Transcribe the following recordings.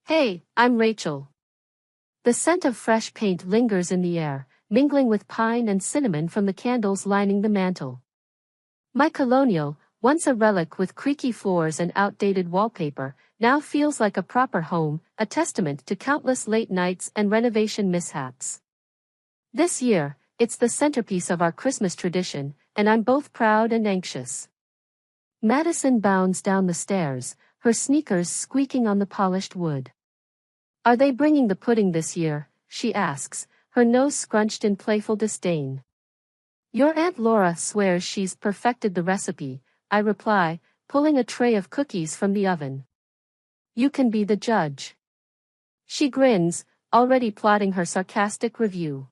Hey, I'm Rachel. The scent of fresh paint lingers in the air, mingling with pine and cinnamon from the candles lining the mantel. My colonial, once a relic with creaky floors and outdated wallpaper, now feels like a proper home, a testament to countless late nights and renovation mishaps. This year, it's the centerpiece of our Christmas tradition, and I'm both proud and anxious. Madison bounds down the stairs, her sneakers squeaking on the polished wood. Are they bringing the pudding this year? She asks, her nose scrunched in playful disdain. Your Aunt Laura swears she's perfected the recipe, I reply, pulling a tray of cookies from the oven. You can be the judge. She grins, already plotting her sarcastic review.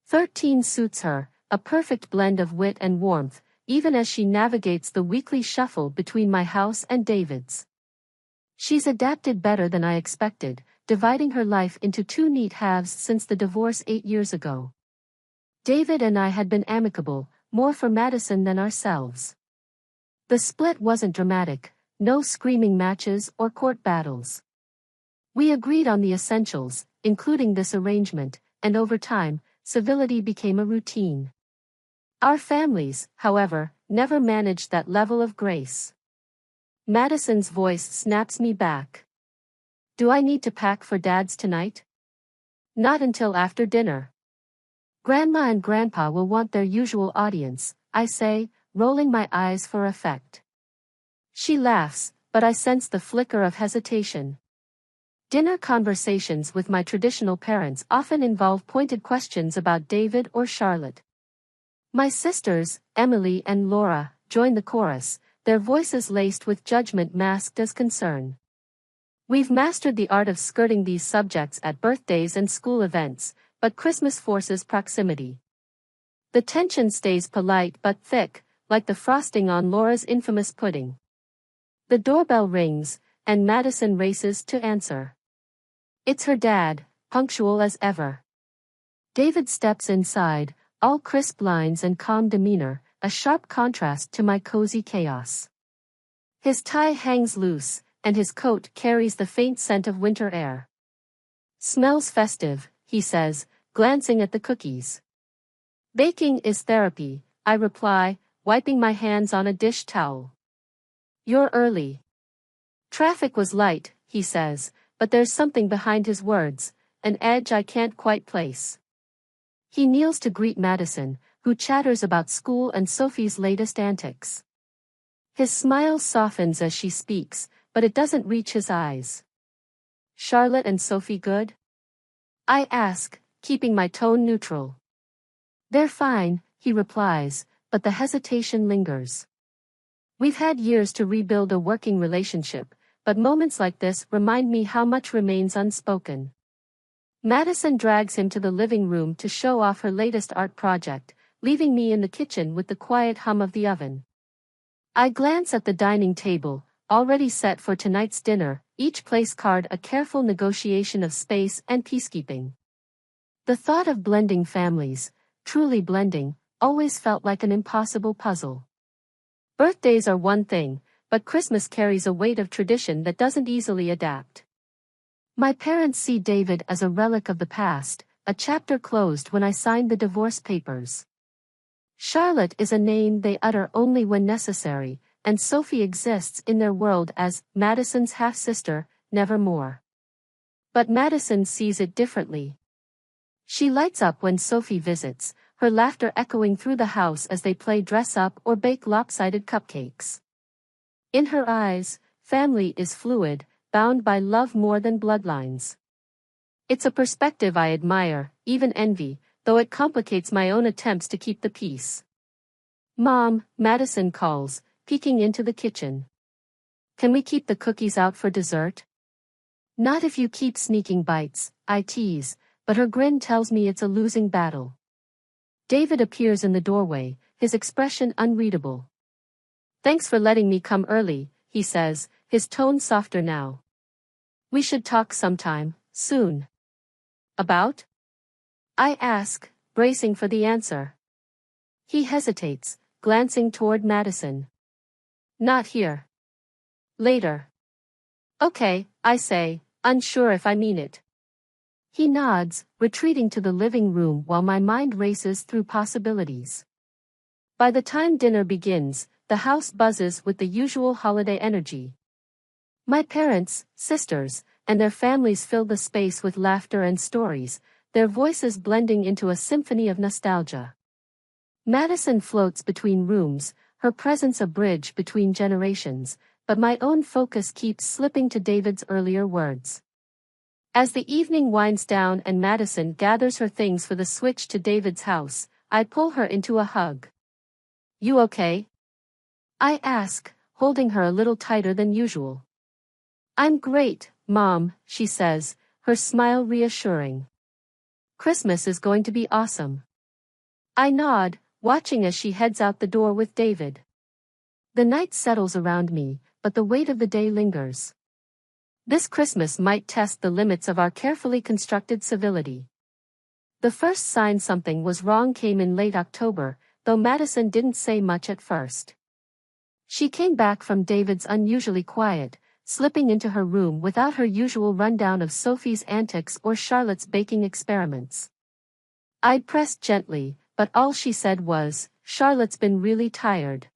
13 suits her, a perfect blend of wit and warmth, even as she navigates the weekly shuffle between my house and David's. She's adapted better than I expected, dividing her life into two neat halves since the divorce 8 years ago. David and I had been amicable, more for Madison than ourselves. The split wasn't dramatic, no screaming matches or court battles. We agreed on the essentials, including this arrangement, and over time, civility became a routine. Our families, however, never managed that level of grace. Madison's voice snaps me back. Do I need to pack for Dad's tonight? Not until after dinner. Grandma and Grandpa will want their usual audience, I say, rolling my eyes for effect. She laughs, but I sense the flicker of hesitation. Dinner conversations with my traditional parents often involve pointed questions about David or Charlotte. My sisters, Emily and Laura, join the chorus, their voices laced with judgment masked as concern. We've mastered the art of skirting these subjects at birthdays and school events, but Christmas forces proximity. The tension stays polite but thick, like the frosting on Laura's infamous pudding. The doorbell rings, and Madison races to answer. It's her dad, punctual as ever. David steps inside, all crisp lines and calm demeanor, a sharp contrast to my cozy chaos. His tie hangs loose, and his coat carries the faint scent of winter air. Smells festive, he says, glancing at the cookies. Baking is therapy, I reply, wiping my hands on a dish towel. You're early. Traffic was light, he says, but there's something behind his words, an edge I can't quite place. He kneels to greet Madison, who chatters about school and Sophie's latest antics. His smile softens as she speaks, but it doesn't reach his eyes. Charlotte and Sophie good? I ask, keeping my tone neutral. They're fine, he replies, but the hesitation lingers. We've had years to rebuild a working relationship, but moments like this remind me how much remains unspoken. Madison drags him to the living room to show off her latest art project, leaving me in the kitchen with the quiet hum of the oven. I glance at the dining table, already set for tonight's dinner, each place card a careful negotiation of space and peacekeeping. The thought of blending families, truly blending, always felt like an impossible puzzle. Birthdays are one thing, but Christmas carries a weight of tradition that doesn't easily adapt. My parents see David as a relic of the past, a chapter closed when I signed the divorce papers. Charlotte is a name they utter only when necessary, and Sophie exists in their world as Madison's half-sister, never more. But Madison sees it differently. She lights up when Sophie visits, her laughter echoing through the house as they play dress-up or bake lopsided cupcakes. In her eyes, family is fluid, bound by love more than bloodlines. It's a perspective I admire, even envy, though it complicates my own attempts to keep the peace. Mom, Madison calls, peeking into the kitchen. Can we keep the cookies out for dessert? Not if you keep sneaking bites, I tease, but her grin tells me it's a losing battle. David appears in the doorway, his expression unreadable. Thanks for letting me come early, he says, his tone softer now. We should talk sometime, soon. About? I ask, bracing for the answer. He hesitates, glancing toward Madison. Not here. Later. Okay, I say, unsure if I mean it. He nods, retreating to the living room while my mind races through possibilities. By the time dinner begins, the house buzzes with the usual holiday energy. My parents, sisters, and their families fill the space with laughter and stories, their voices blending into a symphony of nostalgia. Madison floats between rooms, her presence a bridge between generations, but my own focus keeps slipping to David's earlier words. As the evening winds down and Madison gathers her things for the switch to David's house, I pull her into a hug. "You okay?" I ask, holding her a little tighter than usual. "I'm great, Mom," she says, her smile reassuring. "Christmas is going to be awesome." I nod, watching as she heads out the door with David. The night settles around me, but the weight of the day lingers. This Christmas might test the limits of our carefully constructed civility. The first sign something was wrong came in late October, though Madison didn't say much at first. She came back from David's unusually quiet, slipping into her room without her usual rundown of Sophie's antics or Charlotte's baking experiments. I pressed gently, but all she said was, "Charlotte's been really tired."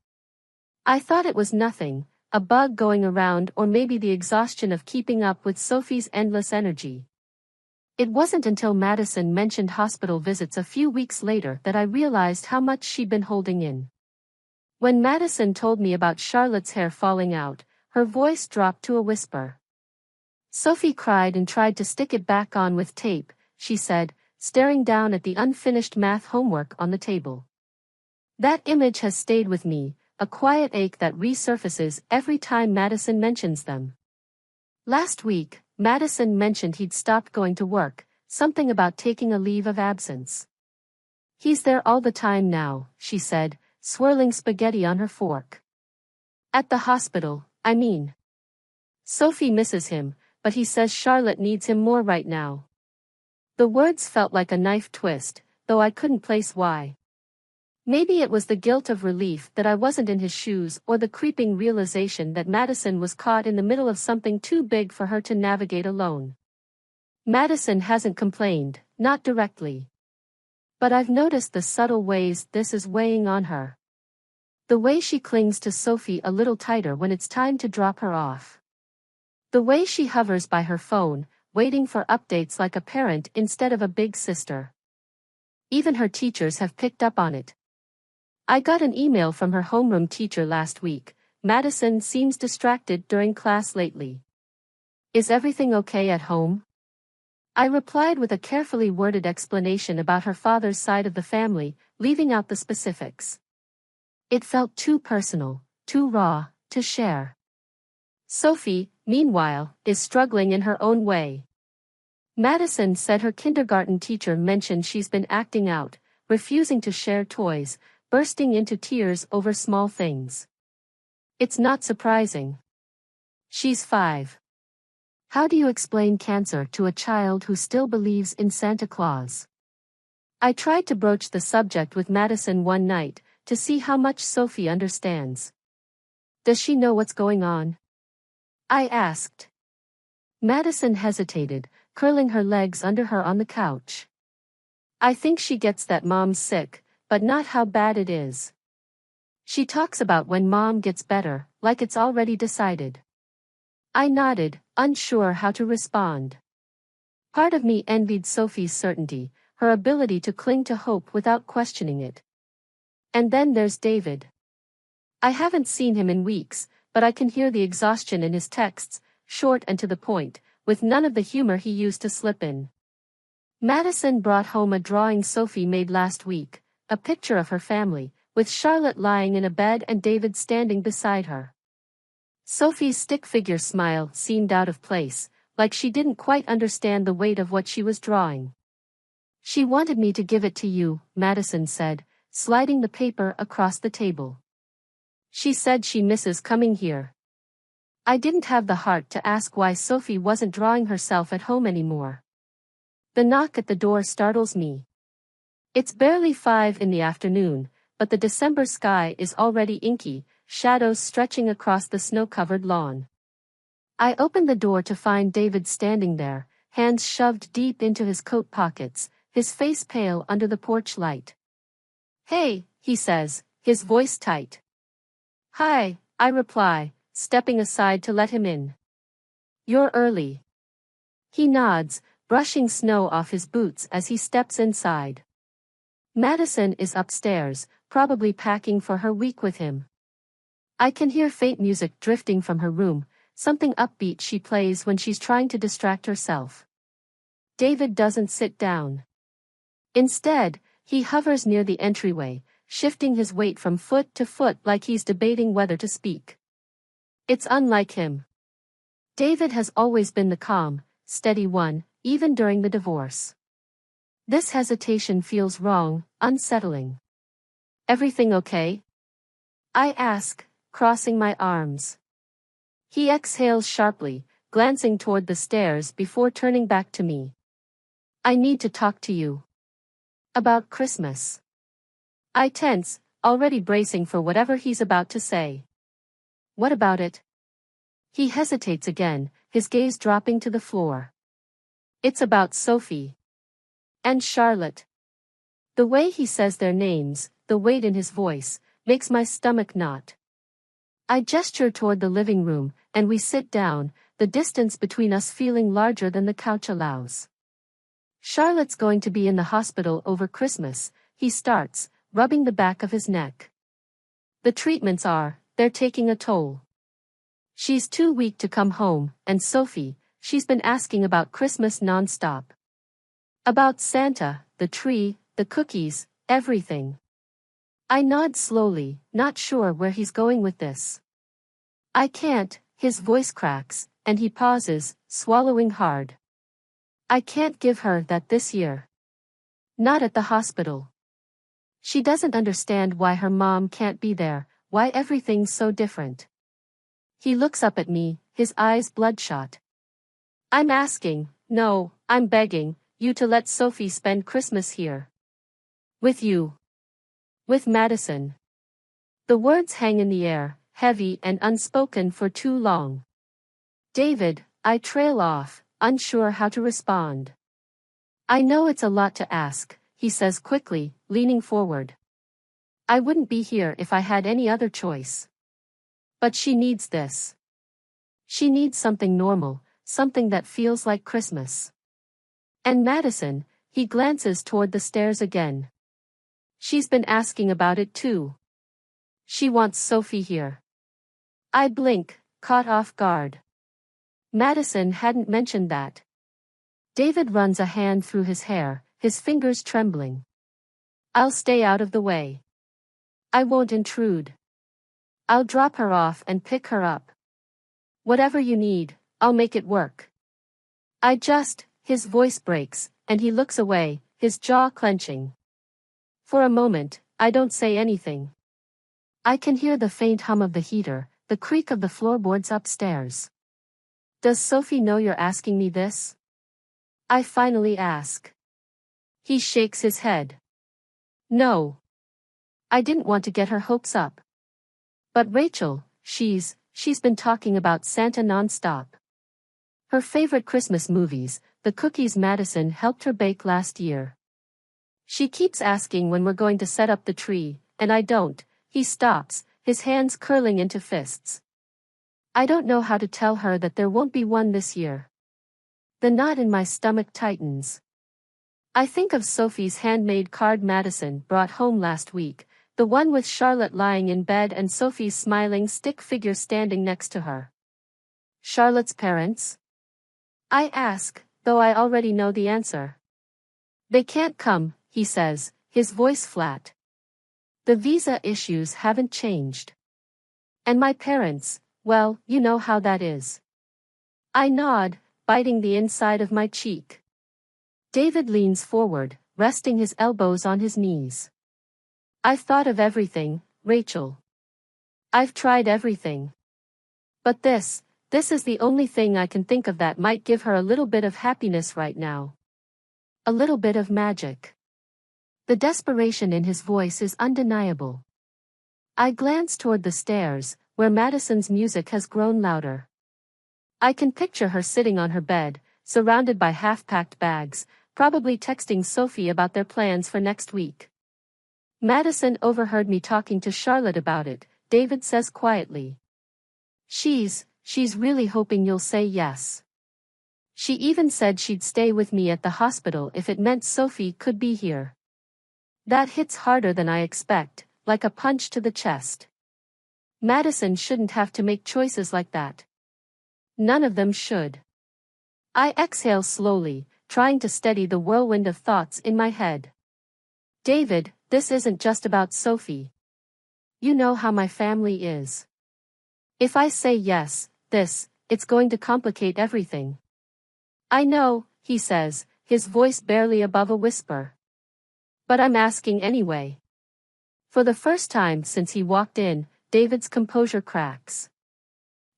I thought it was nothing, a bug going around or maybe the exhaustion of keeping up with Sophie's endless energy. It wasn't until Madison mentioned hospital visits a few weeks later that I realized how much she'd been holding in. When Madison told me about Charlotte's hair falling out, her voice dropped to a whisper. "Sophie cried and tried to stick it back on with tape," she said, staring down at the unfinished math homework on the table. That image has stayed with me, a quiet ache that resurfaces every time Madison mentions them. Last week, Madison mentioned he'd stopped going to work, something about taking a leave of absence. "He's there all the time now," she said, swirling spaghetti on her fork. "At the hospital, I mean. Sophie misses him, but he says Charlotte needs him more right now." The words felt like a knife twist, though I couldn't place why. Maybe it was the guilt of relief that I wasn't in his shoes or the creeping realization that Madison was caught in the middle of something too big for her to navigate alone. Madison hasn't complained, not directly. But I've noticed the subtle ways this is weighing on her. The way she clings to Sophie a little tighter when it's time to drop her off. The way she hovers by her phone, waiting for updates like a parent instead of a big sister. Even her teachers have picked up on it. I got an email from her homeroom teacher last week. "Madison seems distracted during class lately. Is everything okay at home?" I replied with a carefully worded explanation about her father's side of the family, leaving out the specifics. It felt too personal, too raw, to share. Sophie, meanwhile, is struggling in her own way. Madison said her kindergarten teacher mentioned she's been acting out, refusing to share toys, bursting into tears over small things. It's not surprising. She's 5. How do you explain cancer to a child who still believes in Santa Claus? I tried to broach the subject with Madison one night, to see how much Sophie understands. "Does she know what's going on?" I asked. Madison hesitated, curling her legs under her on the couch. "I think she gets that Mom's sick, but not how bad it is. She talks about when Mom gets better, like it's already decided." I nodded, unsure how to respond. Part of me envied Sophie's certainty, her ability to cling to hope without questioning it. And then there's David. I haven't seen him in weeks, but I can hear the exhaustion in his texts, short and to the point, with none of the humor he used to slip in. Madison brought home a drawing Sophie made last week, a picture of her family, with Charlotte lying in a bed and David standing beside her. Sophie's stick figure smile seemed out of place, like she didn't quite understand the weight of what she was drawing. "She wanted me to give it to you," Madison said, sliding the paper across the table. "She said she misses coming here." I didn't have the heart to ask why Sophie wasn't drawing herself at home anymore. The knock at the door startles me. It's barely 5 in the afternoon, but the December sky is already inky, shadows stretching across the snow-covered lawn. I open the door to find David standing there, hands shoved deep into his coat pockets, his face pale under the porch light. "Hey," he says, his voice tight. "Hi," I reply, stepping aside to let him in. "You're early." He nods, brushing snow off his boots as he steps inside. Madison is upstairs, probably packing for her week with him. I can hear faint music drifting from her room, something upbeat she plays when she's trying to distract herself. David doesn't sit down. Instead, he hovers near the entryway, shifting his weight from foot to foot like he's debating whether to speak. It's unlike him. David has always been the calm, steady one, even during the divorce. This hesitation feels wrong, unsettling. "Everything okay?" I ask, crossing my arms. He exhales sharply, glancing toward the stairs before turning back to me. "I need to talk to you. About Christmas." I tense, already bracing for whatever he's about to say. "What about it?" He hesitates again, his gaze dropping to the floor. "It's about Sophie. And Charlotte." The way he says their names, the weight in his voice, makes my stomach knot. I gesture toward the living room, and we sit down, the distance between us feeling larger than the couch allows. "Charlotte's going to be in the hospital over Christmas," he starts, rubbing the back of his neck. "The treatments they're taking a toll. She's too weak to come home, and Sophie, she's been asking about Christmas nonstop. About Santa, the tree, the cookies, everything." I nod slowly, not sure where he's going with this. "I can't," his voice cracks, and he pauses, swallowing hard. "I can't give her that this year. Not at the hospital. She doesn't understand why her mom can't be there, why everything's so different." He looks up at me, his eyes bloodshot. "I'm asking, no, I'm begging, you to let Sophie spend Christmas here. With you. With Madison." The words hang in the air, heavy and unspoken for too long. "David," I trail off, unsure how to respond. "I know it's a lot to ask," he says quickly, leaning forward. "I wouldn't be here if I had any other choice. But she needs this. She needs something normal, something that feels like Christmas. And Madison," he glances toward the stairs again. "She's been asking about it too. She wants Sophie here." I blink, caught off guard. Madison hadn't mentioned that. David runs a hand through his hair, his fingers trembling. "I'll stay out of the way. I won't intrude. I'll drop her off and pick her up. Whatever you need, I'll make it work." His voice breaks, and he looks away, his jaw clenching. For a moment, I don't say anything. I can hear the faint hum of the heater, the creak of the floorboards upstairs. "Does Sophie know you're asking me this?" I finally ask. He shakes his head. "No. I didn't want to get her hopes up. But Rachel, she's been talking about Santa nonstop. Her favorite Christmas movies, the cookies Madison helped her bake last year. She keeps asking when we're going to set up the tree, and I don't." He stops, his hands curling into fists. "I don't know how to tell her that there won't be one this year." The knot in my stomach tightens. I think of Sophie's handmade card Madison brought home last week, the one with Charlotte lying in bed and Sophie's smiling stick figure standing next to her. "Charlotte's parents?" I ask, though I already know the answer. "They can't come," he says, his voice flat. "The visa issues haven't changed. And my parents, well, you know how that is." I nod, biting the inside of my cheek. David leans forward, resting his elbows on his knees. "I've thought of everything, Rachel. I've tried everything. But this is the only thing I can think of that might give her a little bit of happiness right now. A little bit of magic." The desperation in his voice is undeniable. I glance toward the stairs, where Madison's music has grown louder. I can picture her sitting on her bed, surrounded by half-packed bags, probably texting Sophie about their plans for next week. Madison overheard me talking to Charlotte about it, David says quietly. She's really hoping you'll say yes. She even said she'd stay with me at the hospital if it meant Sophie could be here. That hits harder than I expect, like a punch to the chest. Madison shouldn't have to make choices like that. None of them should. I exhale slowly, trying to steady the whirlwind of thoughts in my head. David, this isn't just about Sophie. You know how my family is. If I say yes, it's going to complicate everything. I know, he says, his voice barely above a whisper. But I'm asking anyway. For the first time since he walked in, David's composure cracks.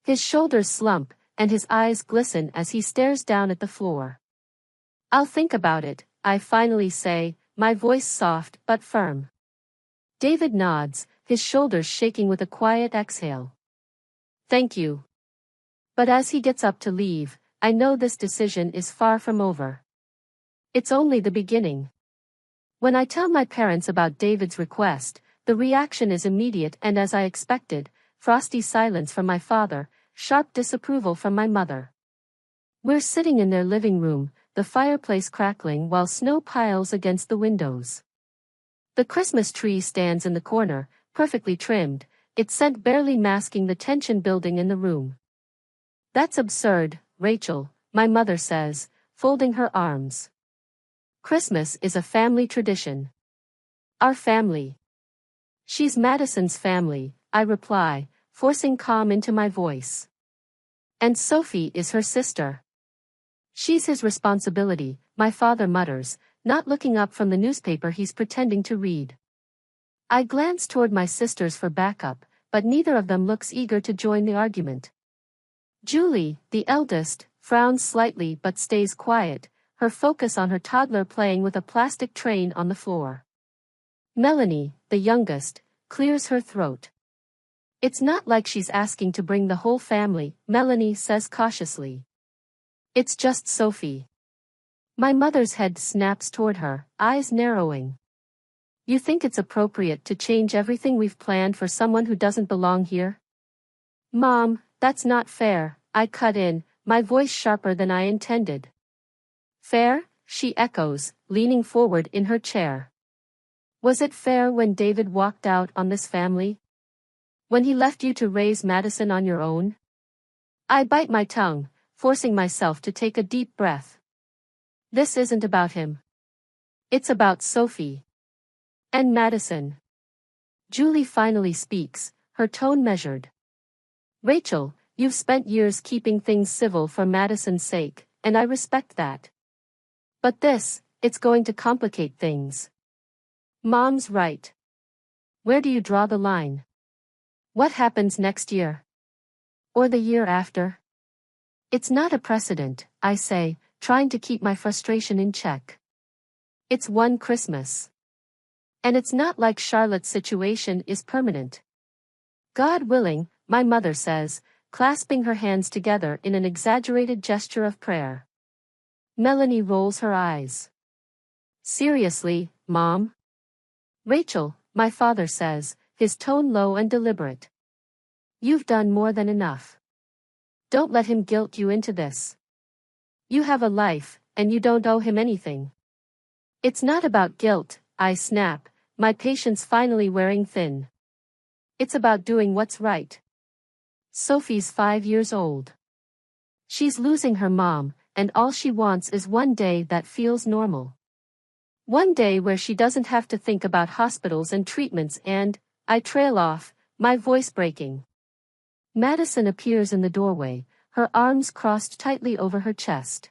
His shoulders slump, and his eyes glisten as he stares down at the floor. I'll think about it, I finally say, my voice soft but firm. David nods, his shoulders shaking with a quiet exhale. Thank you. But as he gets up to leave, I know this decision is far from over. It's only the beginning. When I tell my parents about David's request, the reaction is immediate and as I expected, frosty silence from my father, sharp disapproval from my mother. We're sitting in their living room, the fireplace crackling while snow piles against the windows. The Christmas tree stands in the corner, perfectly trimmed, its scent barely masking the tension building in the room. That's absurd, Rachel, my mother says, folding her arms. Christmas is a family tradition. Our family. She's Madison's family, I reply, forcing calm into my voice. And Sophie is her sister. She's his responsibility, my father mutters, not looking up from the newspaper he's pretending to read. I glance toward my sisters for backup, but neither of them looks eager to join the argument. Julie, the eldest, frowns slightly but stays quiet, her focus on her toddler playing with a plastic train on the floor. Melanie, the youngest, clears her throat. It's not like she's asking to bring the whole family, Melanie says cautiously. It's just Sophie. My mother's head snaps toward her, eyes narrowing. You think it's appropriate to change everything we've planned for someone who doesn't belong here? Mom, that's not fair, I cut in, my voice sharper than I intended. Fair? She echoes, leaning forward in her chair. Was it fair when David walked out on this family? When he left you to raise Madison on your own? I bite my tongue, forcing myself to take a deep breath. This isn't about him. It's about Sophie. And Madison. Julie finally speaks, her tone measured. Rachel, you've spent years keeping things civil for Madison's sake, and I respect that. But it's going to complicate things. Mom's right. Where do you draw the line? What happens next year? Or the year after? It's not a precedent, I say, trying to keep my frustration in check. It's one Christmas. And it's not like Charlotte's situation is permanent. God willing, my mother says, clasping her hands together in an exaggerated gesture of prayer. Melanie rolls her eyes. Seriously, Mom? Rachel, my father says, his tone low and deliberate. You've done more than enough. Don't let him guilt you into this. You have a life, and you don't owe him anything. It's not about guilt, I snap, my patience finally wearing thin. It's about doing what's right. Sophie's 5 years old. She's losing her mom, and all she wants is one day that feels normal. One day where she doesn't have to think about hospitals and treatments and, I trail off, my voice breaking. Madison appears in the doorway, her arms crossed tightly over her chest.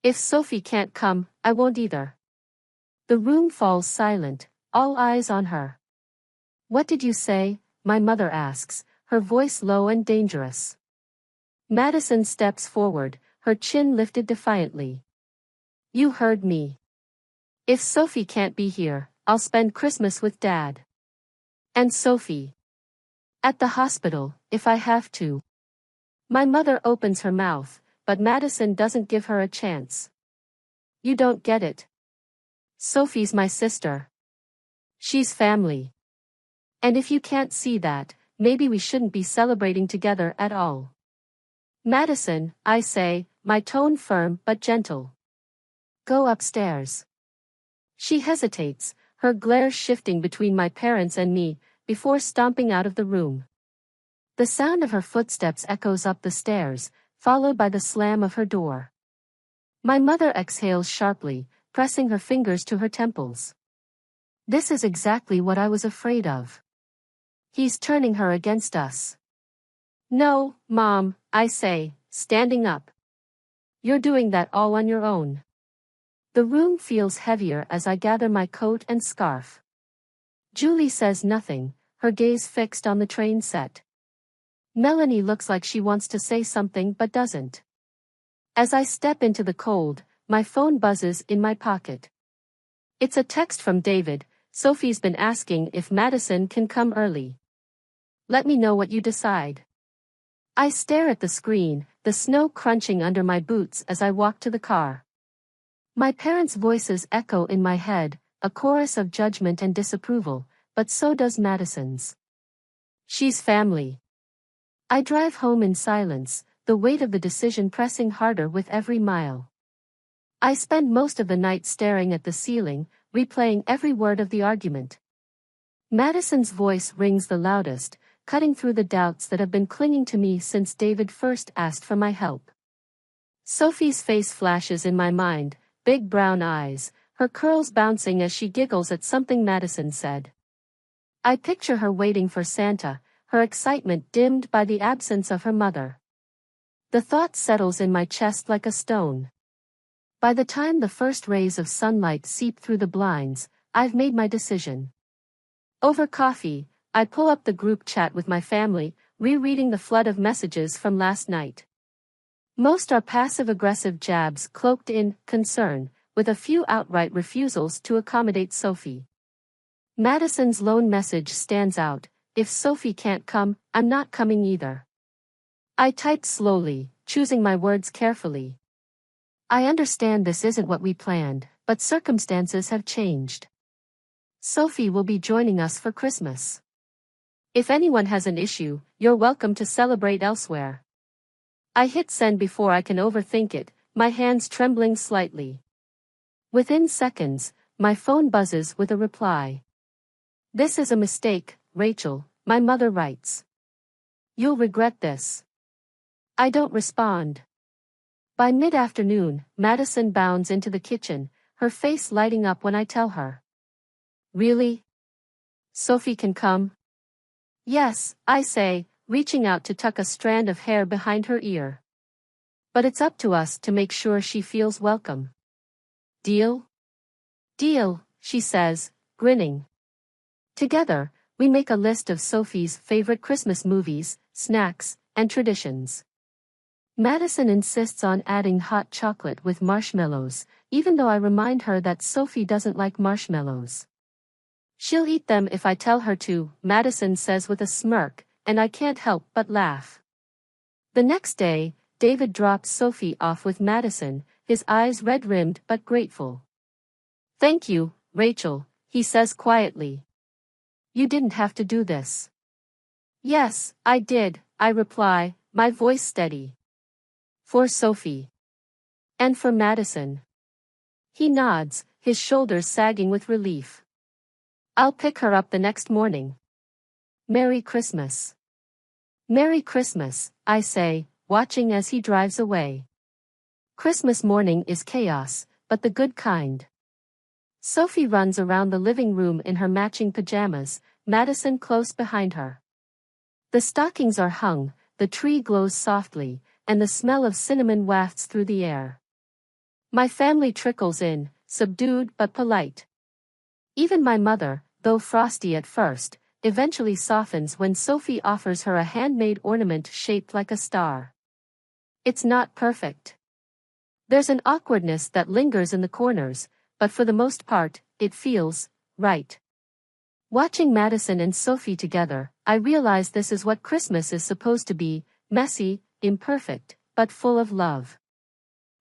If Sophie can't come, I won't either. The room falls silent, all eyes on her. What did you say? My mother asks, her voice low and dangerous. Madison steps forward, her chin lifted defiantly. You heard me. If Sophie can't be here, I'll spend Christmas with Dad. And Sophie. At the hospital, if I have to. My mother opens her mouth, but Madison doesn't give her a chance. You don't get it. Sophie's my sister. She's family. And if you can't see that, maybe we shouldn't be celebrating together at all. Madison, I say, my tone firm but gentle. Go upstairs. She hesitates, her glare shifting between my parents and me, before stomping out of the room. The sound of her footsteps echoes up the stairs, followed by the slam of her door. My mother exhales sharply, pressing her fingers to her temples. This is exactly what I was afraid of. He's turning her against us. No, Mom, I say, standing up. You're doing that all on your own. The room feels heavier as I gather my coat and scarf. Julie says nothing, her gaze fixed on the train set. Melanie looks like she wants to say something but doesn't. As I step into the cold, my phone buzzes in my pocket. It's a text from David. Sophie's been asking if Madison can come early. Let me know what you decide. I stare at the screen, the snow crunching under my boots as I walk to the car. My parents' voices echo in my head, a chorus of judgment and disapproval, but so does Madison's. She's family. I drive home in silence, the weight of the decision pressing harder with every mile. I spend most of the night staring at the ceiling, replaying every word of the argument. Madison's voice rings the loudest, cutting through the doubts that have been clinging to me since David first asked for my help. Sophie's face flashes in my mind, big brown eyes, her curls bouncing as she giggles at something Madison said. I picture her waiting for Santa, her excitement dimmed by the absence of her mother. The thought settles in my chest like a stone. By the time the first rays of sunlight seep through the blinds, I've made my decision. Over coffee, I pull up the group chat with my family, rereading the flood of messages from last night. Most are passive-aggressive jabs cloaked in concern, with a few outright refusals to accommodate Sophie. Madison's lone message stands out: if Sophie can't come, I'm not coming either. I type slowly, choosing my words carefully. I understand this isn't what we planned, but circumstances have changed. Sophie will be joining us for Christmas. If anyone has an issue, you're welcome to celebrate elsewhere. I hit send before I can overthink it, my hands trembling slightly. Within seconds, my phone buzzes with a reply. This is a mistake, Rachel, my mother writes. You'll regret this. I don't respond. By mid-afternoon, Madison bounds into the kitchen, her face lighting up when I tell her. Really? Sophie can come? Yes, I say, reaching out to tuck a strand of hair behind her ear. But it's up to us to make sure she feels welcome. Deal? Deal, she says, grinning. Together, we make a list of Sophie's favorite Christmas movies, snacks, and traditions. Madison insists on adding hot chocolate with marshmallows, even though I remind her that Sophie doesn't like marshmallows. She'll eat them if I tell her to, Madison says with a smirk, and I can't help but laugh. The next day, David drops Sophie off with Madison, his eyes red-rimmed but grateful. Thank you, Rachel, he says quietly. You didn't have to do this. Yes, I did, I reply, my voice steady. For Sophie. And for Madison. He nods, his shoulders sagging with relief. I'll pick her up the next morning. Merry Christmas. Merry Christmas, I say, watching as he drives away. Christmas morning is chaos, but the good kind. Sophie runs around the living room in her matching pajamas, Madison close behind her. The stockings are hung, the tree glows softly, and the smell of cinnamon wafts through the air. My family trickles in, subdued but polite. Even my mother, though frosty at first, eventually softens when Sophie offers her a handmade ornament shaped like a star. It's not perfect. There's an awkwardness that lingers in the corners, but for the most part, it feels right. Watching Madison and Sophie together, I realize this is what Christmas is supposed to be: messy, imperfect, but full of love.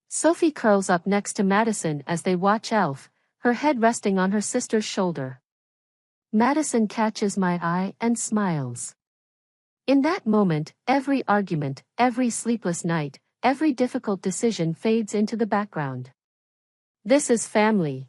Sophie curls up next to Madison as they watch Elf, her head resting on her sister's shoulder. Madison catches my eye and smiles. In that moment, every argument, every sleepless night, every difficult decision fades into the background. This is family.